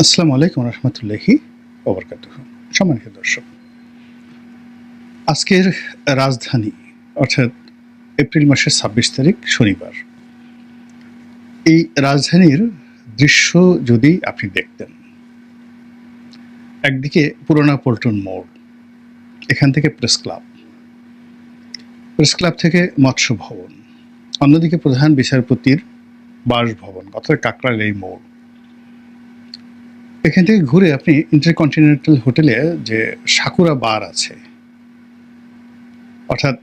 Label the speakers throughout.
Speaker 1: আসসালামু আলাইকুম রহমতুল্লাহি ওবরকাতুহু। সম্মানিত দর্শক, আজকের রাজধানী অর্থাৎ এপ্রিল মাসের ২৬ তারিখ শনিবার, এই রাজধানীর দৃশ্য যদি আপনি দেখতেন, একদিকে পুরোনো পল্টন মোড়, এখান থেকে প্রেস ক্লাব থেকে মৎস্য ভবন, অন্যদিকে প্রধান বিচারপতির বাসভবন অর্থাৎ কাকরাইল এই মোড়। এখান থেকে ঘুরে আপনি ইন্টারকন্টিনেন্টাল হোটেলে যে সাকুরা বার আছে, অর্থাৎ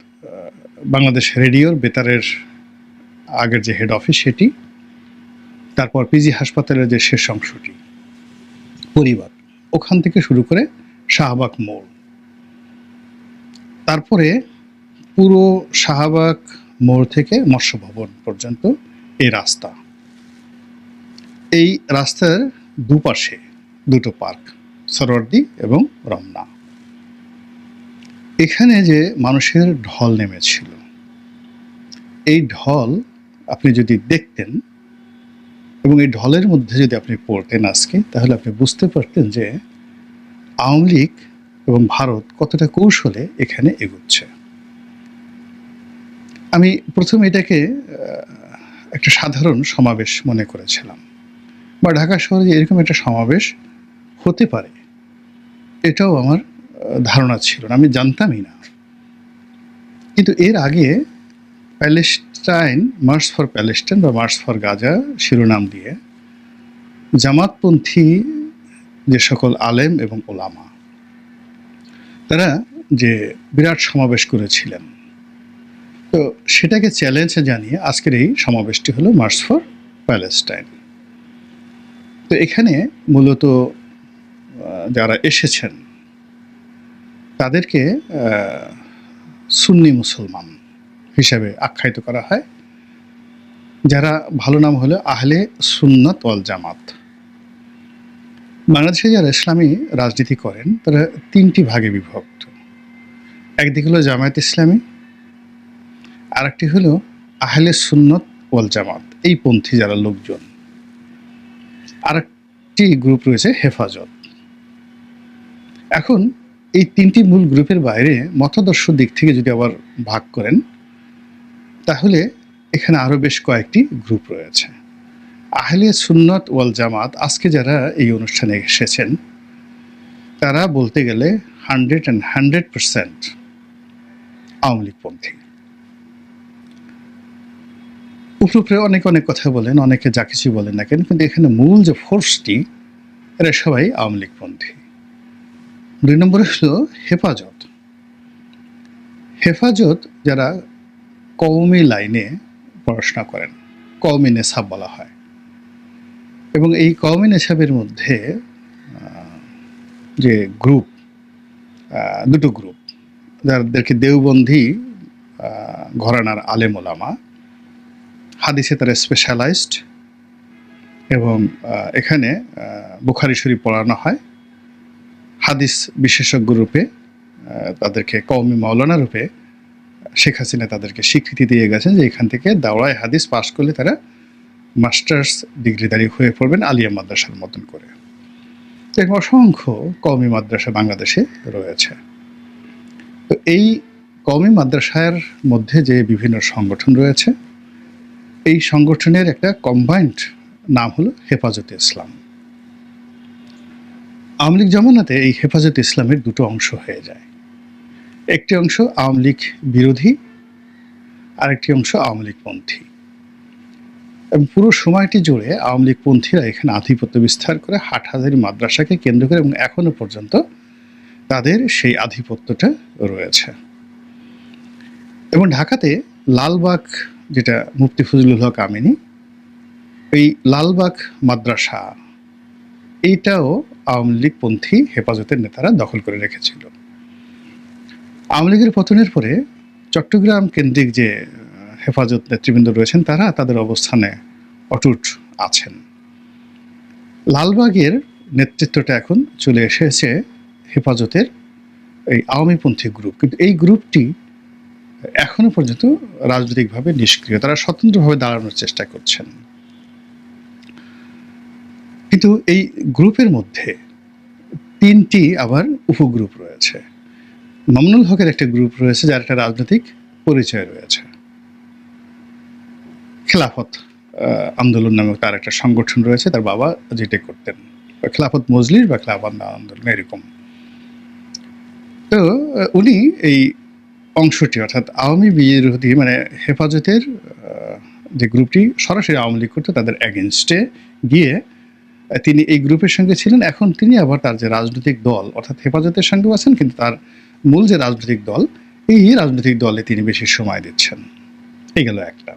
Speaker 1: বাংলাদেশ রেডিওর বেতারের আগের যে হেড অফিস সেটি, তারপর পিজি হাসপাতালের যে শেষ অংশটি পরিবার, ওখান থেকে শুরু করে শাহবাগ মোড়, তারপরে পুরো শাহবাগ মোড় থেকে মৎস্য ভবন পর্যন্ত এই রাস্তা। এই রাস্তার দুপাশে দুটো পার্ক, সরোয়ার্দী এবং রমনা। এখানে যে মানুষের ঢল নেমেছিল, এই ঢল আপনি যদি দেখতেন এবং এই ঢলের মধ্যে যদি আপনি পড়তেন আজকে, তাহলে আপনি বুঝতে পারতেন যে আওয়ামী লীগ এবং ভারত কতটা কৌশলে এখানে এগুচ্ছে। আমি প্রথমে এটাকে একটা সাধারণ সমাবেশ মনে করেছিলাম, বা ঢাকা শহরে এরকম একটা সমাবেশ হতে পারে এটাও আমার ধারণা ছিল না, আমি জানতামই না। কিন্তু এর আগে প্যালেস্টাইন মার্চ ফর প্যালেস্টাইন বা মার্চ ফর গাজা শিরোনাম দিয়ে জামাতপন্থী যে সকল আলেম এবং ওলামা, তারা যে বিরাট সমাবেশ করেছিলেন, তো সেটাকে চ্যালেঞ্জ জানিয়ে আজকের এই সমাবেশটি হলো মার্চ ফর প্যালেস্টাইন। তো এখানে মূলত যারা এসেছেন তাদেরকে সুন্নি মুসলমান হিসাবে আখ্যায়িত করা হয়, যারা ভালো নাম হলো আহলে সুন্নাত ওয়াল জামাত। বাংলাদেশে যারা ইসলামী রাজনীতি করেন তারা তিনটি ভাগে বিভক্ত। একদিকে হলো জামায়াত ইসলামী, আর একটি হলো আহলে সুন্নাত ওয়াল জামাত এই পন্থী যারা লোকজন, আর একটি গ্রুপ রয়েছে হেফাজত। এখন এই তিনটি মূল গ্রুপের বাইরে মতাদর্শ দিক থেকে যদি আবার ভাগ করেন, তাহলে এখানে আরও বেশ কয়েকটি গ্রুপ রয়েছে। আহলে সুন্নাত ওয়াল জামাত আজকে যারা এই অনুষ্ঠানে এসেছেন, তারা বলতে গেলে 100% আওয়ামী লীগপন্থী। উপরে অনেক কথা বলেন, অনেকে যা কিছু বলেন না কেন, কিন্তু এখানে মূল যে ফোর্সটি, এরা সবাই আওয়ামী লীগপন্থী। 2 নম্বরে হলো হেফাজত যারা কওমি লাইনে পড়াশোনা করেন, কওমি নেশাব বলা হয়, এবং এই কওমি নেশাবের মধ্যে যে গ্রুপ, দুটো গ্রুপ, যাদেরকে দেওবন্দী ঘরানার আলেম ওলামা, হাদিসে তারা স্পেশালাইজড, এবং এখানে বুখারী শরীফ পড়ানো হয়। হাদিস বিশেষজ্ঞ রূপে তাদেরকে কওমি মাওলানা রূপে শেখ হাসিনা তাদেরকে স্বীকৃতি দিয়ে গেছেন যে এখান থেকে দাওরায় হাদিস পাশ করলে তারা মাস্টার্স ডিগ্রিধারী হয়ে পড়বেন আলিয়া মাদ্রাসার মতন করে। এরকম অসংখ্য কওমি মাদ্রাসা বাংলাদেশে রয়েছে। তো এই কওমি মাদ্রাসার মধ্যে যে বিভিন্ন সংগঠন রয়েছে, এই সংগঠনের একটা কম্বাইন্ড নাম হলো হেফাজতে ইসলাম। আওয়ামী লীগ জমানাতে এই হেফাজতে ইসলামের দুটো অংশ হয়ে যায়। একটি অংশ আওয়ামী লীগ বিরোধী, আরেকটি অংশ আওয়ামী লীগপন্থী। এবং পুরো সময়টি জুড়ে আওয়ামী লীগপন্থীরা এখানে আধিপত্য বিস্তার করে হাটহাজারী মাদ্রাসাকে কেন্দ্র করে, এবং এখনো পর্যন্ত তাদের সেই আধিপত্যটা রয়েছে। এবং ঢাকাতে লালবাগ, যেটা মুফতি ফজলুল হক আমিনী, এই লালবাগ মাদ্রাসা, এইটাও আওয়ামী লীগপন্থী হেফাজতের নেতারা দখল করে রেখেছিল। আওয়ামী লীগের পতনের পরে চট্টগ্রাম কেন্দ্রিক যে হেফাজত নেতৃবৃন্দ রয়েছেন, তারা তাদের অবস্থানে অটুট আছেন। লালবাগের নেতৃত্বটা এখন চলে এসেছে হেফাজতের এই আওয়ামীপন্থী গ্রুপ, কিন্তু এই গ্রুপটি এখনো পর্যন্ত রাজনৈতিকভাবে নিষ্ক্রিয়, তারা স্বতন্ত্রভাবে দাঁড়ানোর চেষ্টা করছেন। কিন্তু এই গ্রুপের মধ্যে 3টি আবার উপগ্রুপ রয়েছে। মামুনুল হকের একটা গ্রুপ রয়েছে যার একটা রাজনৈতিক পরিচয় রয়েছে, খেলাফত আন্দোলন নামে তার একটা সংগঠন রয়েছে, তার বাবা যেটা করতেন, খেলাফত মজলিস বা খেলাফত আন্দোলন এরকম। তো উনি এই অংশটি অর্থাৎ আওয়ামী বিরোধী মানে হেফাজতের যে গ্রুপটি সরাসরি আওয়ামী লীগ করতো তাদের এগেনস্টে গিয়ে তিনি এই গ্রুপের সঙ্গে ছিলেন। এখন তিনি আবার তার যে রাজনৈতিক দল অর্থাৎ হেফাজতের সঙ্গেও আছেন, কিন্তু তার মূল যে রাজনৈতিক দল, এই রাজনৈতিক দলে তিনি বেশি সময় দিচ্ছেন। এই গেল একটা।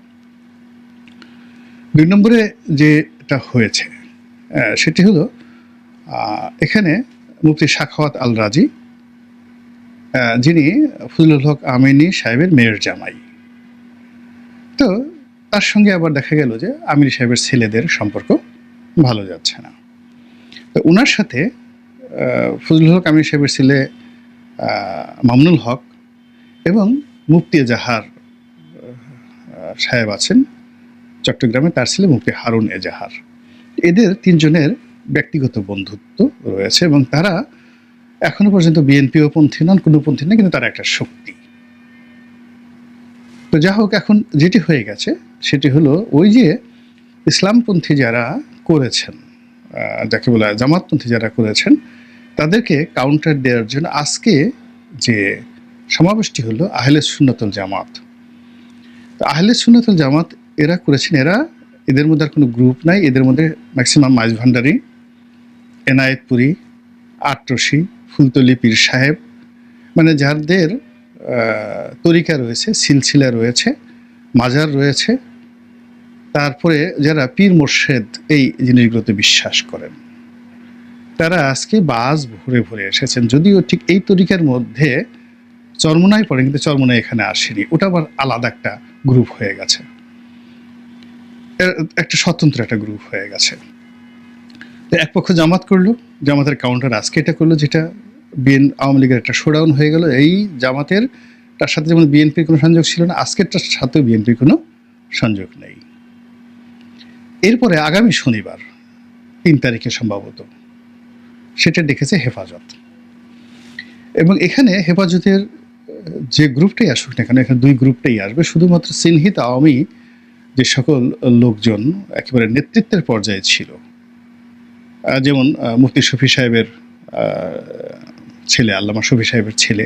Speaker 1: 2 নম্বরে যেটা হয়েছে সেটি হলো এখানে মুফতি সাখাওয়াত আল রাজি, যিনি ফজলুল হক আমিনী সাহেবের মেয়ের জামাই। তো তার সঙ্গে আবার দেখা গেল যে আমিনী সাহেবের ছেলেদের সম্পর্ক ভালো যাচ্ছে না। তো ওনার সাথে ফজলুল হক আমিনী সাহেবের ছেলে মামুনুল হক এবং মুফতি এজাহার সাহেব আছেন চট্টগ্রামে, তার ছেলে মুফতি হারুন এজাহার। এদের 3 জনের ব্যক্তিগত বন্ধুত্ব রয়েছে এবং তারা এখনো পর্যন্ত বিএনপিও পন্থী নন, কোনো পন্থী না, কিন্তু তারা একটা শক্তি। তো যা হোক, এখন যেটি হয়ে গেছে সেটি হলো ওই যে ইসলামপন্থী যারা করেছেন, যাকে বলা জামাতপন্থী যারা করেছেন, তাদেরকে কাউন্টার দেওয়ার জন্য আজকে যে সমাবেশটি হলো আহলে সুন্নাতুল জামাত। তো আহলে সুন্নাতুল জামাত এরা করেছেন, এদের মধ্যে আর কোনো গ্রুপ নাই, এদের মধ্যে ম্যাক্সিমাম মাইজ ভান্ডারি, এনায়েতপুরি, আটরশি, ফুলতলি পীর সাহেব, মানে যাদের তরিকা রয়েছে, সিলসিলা রয়েছে, মাজার রয়েছে, তারপরে যারা পীর মোর্শেদ এই জিনিসগুলোতে বিশ্বাস করেন, তারা আজকে বাস ভরে ভরে এসেছেন। যদিও ঠিক এই তরিকার মধ্যে চরমোনাই পড়ে, কিন্তু চরমোনাই এখানে আসেনি, ওটা আবার আলাদা একটা গ্রুপ হয়ে গেছে, একটা স্বতন্ত্র একটা গ্রুপ হয়ে গেছে। এক পক্ষ জামাত করলো, জামাতের কাউন্টার আজকে এটা করলো, যেটা আওয়ামী লীগের একটা শোডাউন হয়ে গেল। এই জামাতের তার সাথে যেমন বিএনপির কোনো সংযোগ ছিল না, আজকেরটার সাথেও বিএনপির কোনো সংযোগ নেই। এরপরে আগামী শনিবার 3 তারিখে সম্ভবত সেটা ডেকেছে হেফাজত, এবং এখানে হেফাজতের যে গ্রুপটাই আসুক না কেন, এখানে 2 গ্রুপটাই আসবে। শুধুমাত্র চিহ্নিত আওয়ামী যে সকল লোকজন একেবারে নেতৃত্বের পর্যায়ে ছিল, যেমন মুফতি শফি সাহেবের ছেলে, আল্লামা শফি সাহেবের ছেলে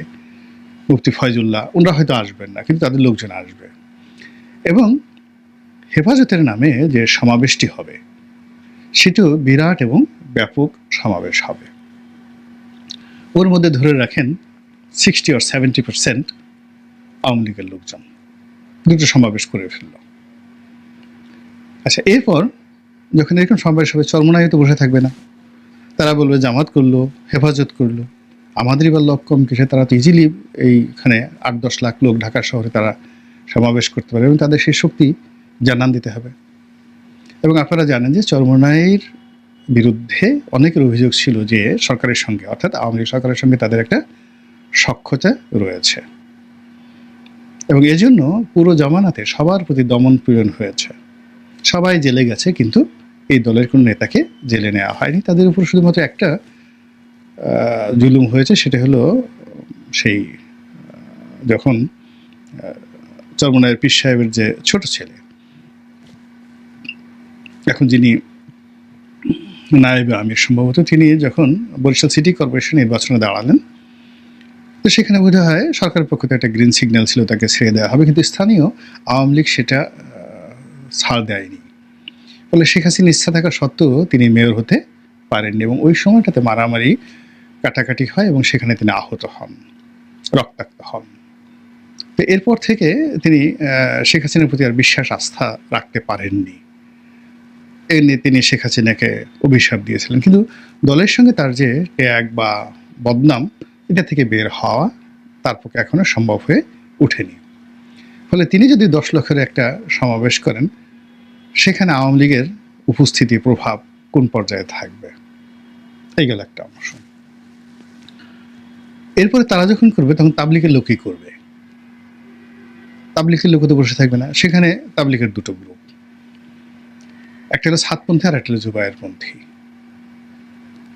Speaker 1: মুফতি ফয়জুল্লাহ, ওনারা হয়তো আসবেন না, কিন্তু তাদের লোকজন আসবে। এবং হেফাজতের নামে যে সমাবেশটি হবে সেটিও বিরাট এবং ব্যাপক সমাবেশ হবে। ওর মধ্যে ধরে রাখেন 60 or 70% আওয়ামী লীগের লোকজন 2টো সমাবেশ করে ফেলল। আচ্ছা, এরপর যখন এরকম সমাবেশ হবে, চরমোনাই তো বসে থাকবে না, তারা বলবে জামাত করলো, হেফাজত করলো, আমাদেরই বা লোক কম কিসে, তারা তো ইজিলি এইখানে 8-10 লাখ লোক ঢাকা শহরে তারা সমাবেশ করতে পারে এবং তাদের সেই শক্তি জানান দিতে হবে। এবং আপনারা জানেন যে চরমোনাইয়ের বিরুদ্ধে অনেকের অভিযোগ ছিল যে সরকারের সঙ্গে, অর্থাৎ আওয়ামী লীগ সরকারের সঙ্গে তাদের একটা সখ্যতা রয়েছে, এবং এজন্য পুরো জামানাতে সবার প্রতি দমন পীড়ন হয়েছে, সবাই জেলে গেছে, কিন্তু এই দলের কোনো নেতাকে জেলে নেওয়া হয়নি। তাদের উপর শুধুমাত্র একটা জুলুম হয়েছে, সেটা হলো সেই যখন চরমোনাইয়ের পীর সাহেবের যে ছোট ছেলে, এখন যিনি নায়েবে আমির সম্ভবত, তিনি যখন বরিশাল সিটি কর্পোরেশন নির্বাচনে দাঁড়ালেন, তো সেখানে বোধ হয় সরকারের পক্ষ থেকে একটা গ্রিন সিগন্যাল ছিল তাকে ছেড়ে দেওয়া হবে, কিন্তু স্থানীয় আওয়ামী লীগ সেটা ছাড় দেয়নি। ফলে শেখ হাসিনার ইচ্ছা থাকা সত্ত্বেও তিনি মেয়র হতে পারেননি, এবং ওই সময়টাতে মারামারি কাটাকাটি হয় এবং সেখানে তিনি আহত হন, রক্তাক্ত হন। তো এরপর থেকে তিনি শেখ হাসিনার প্রতি আর বিশ্বাস আস্থা রাখতে পারেননি, এই নিয়ে তিনি শেখ হাসিনাকে অভিশাপ দিয়েছিলেন। কিন্তু দলের সঙ্গে তার যে ত্যাগ বা বদনাম, এটা থেকে বের হওয়া তার পক্ষে এখনো সম্ভব হয়ে ওঠেনি। ফলে তিনি যদি 10 লক্ষের একটা সমাবেশ করেন, সেখানে আওয়ামী লীগের উপস্থিতি প্রভাব কোন পর্যায়ে থাকবে, এই গেল একটা অংশ। এরপরে তারা যখন করবে তখন তাবলিগের লোকই করবে, তাবলিগের লোক তো বসে থাকবে না। সেখানে তাবলিগের 2টো গ্রুপ, একটা হলো সাতপন্থী আর একটা হলো জুবায়ের পন্থী।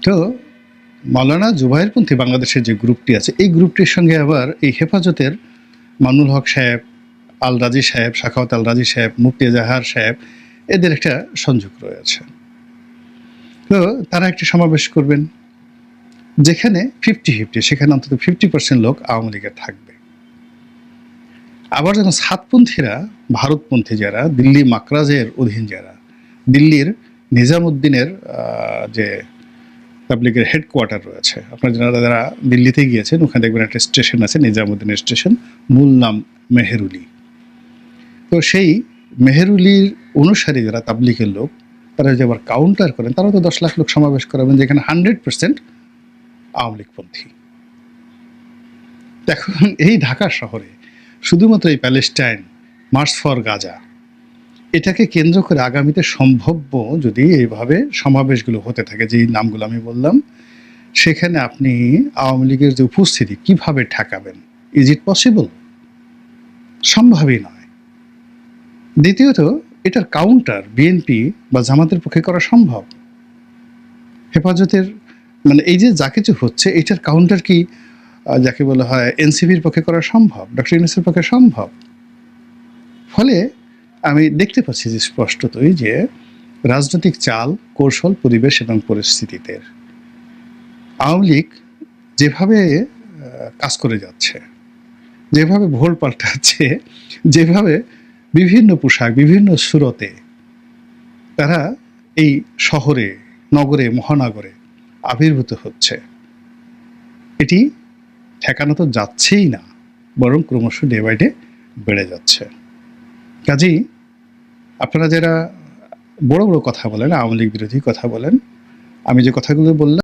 Speaker 1: তো মাওলানা জুবায়েরপন্থী বাংলাদেশের যে গ্রুপটি আছে, এই গ্রুপটির সঙ্গে আবার এই হেফাজতের মামুনুল হক সাহেব, আল রাজি সাহেব, সাখাওয়াত আল রাজি সাহেব, মুফতি এজাহার সাহেব, এদের একটা সংযোগ রয়েছে। তো তারা একটি সমাবেশ করবেন যেখানে 50-50, সেখানে অন্তত 50% লোক আওয়ামী লীগের থাকবে। আবার যখন সাতপন্থীরা, ভারতপন্থী যারা, দিল্লি মাকরাজের অধীন যারা, দিল্লির নিজামুদ্দিনের যে তাবলিগের হেডকোয়ার্টার রয়েছে, আপনারা যারা দিল্লিতে গিয়েছেন ওখানে দেখবেন একটা স্টেশন আছে, নিজামুদ্দিনের স্টেশন, মূল নাম মেহেরুলি। তো সেই মেহেরুলির অনুসারী যারা তাবলিগের লোক, তারা যে আবার কাউন্টার করেন, তারাও তো 10 লাখ লোক সমাবেশ করাবেন যেখানে 100% আওয়ামী লীগপন্থী। এখন এই ঢাকা শহরে শুধুমাত্র এই প্যালেস্টাইন, মার্চ ফর গাজা, এটাকে কেন্দ্র করে আগামীতে সম্ভাব্য যদি এইভাবে সমাবেশগুলো হতে থাকে, যেই নামগুলো আমি বললাম, সেখানে আপনি আওয়ামী লীগের যে উপস্থিতি কিভাবে ঠেকাবেন? Is it possible? সম্ভবই নয়। দ্বিতীয়ত, এটার কাউন্টার বিএনপি বা জামাতের পক্ষে করা সম্ভব? হেফাজতের মানে এই যে যা কিছু হচ্ছে, এটার কাউন্টার কি যাকে বলা হয় এনসিপির পক্ষে করা সম্ভব? ডক্টর ইউনূসের পক্ষে সম্ভব? ফলে আমি দেখতে পাচ্ছি যে স্পষ্টতই যে রাজনৈতিক চাল, কৌশল, পরিবেশ এবং পরিস্থিতিতে আওয়ামী লীগ যেভাবে কাজ করে যাচ্ছে, যেভাবে ভোল পাল্টাচ্ছে, যেভাবে বিভিন্ন পোশাক, বিভিন্ন সুরতে তারা এই শহরে, নগরে, মহানগরে আবির্ভূত হচ্ছে, এটি ঠেকানো তো যাচ্ছেই না, বরং ক্রমশ ডে বাই ডে বেড়ে যাচ্ছে। কাজেই আপনারা যারা বড় বড় কথা বলেন, আওয়ামী লীগ বিরোধী কথা বলেন, আমি যে কথাগুলো বললাম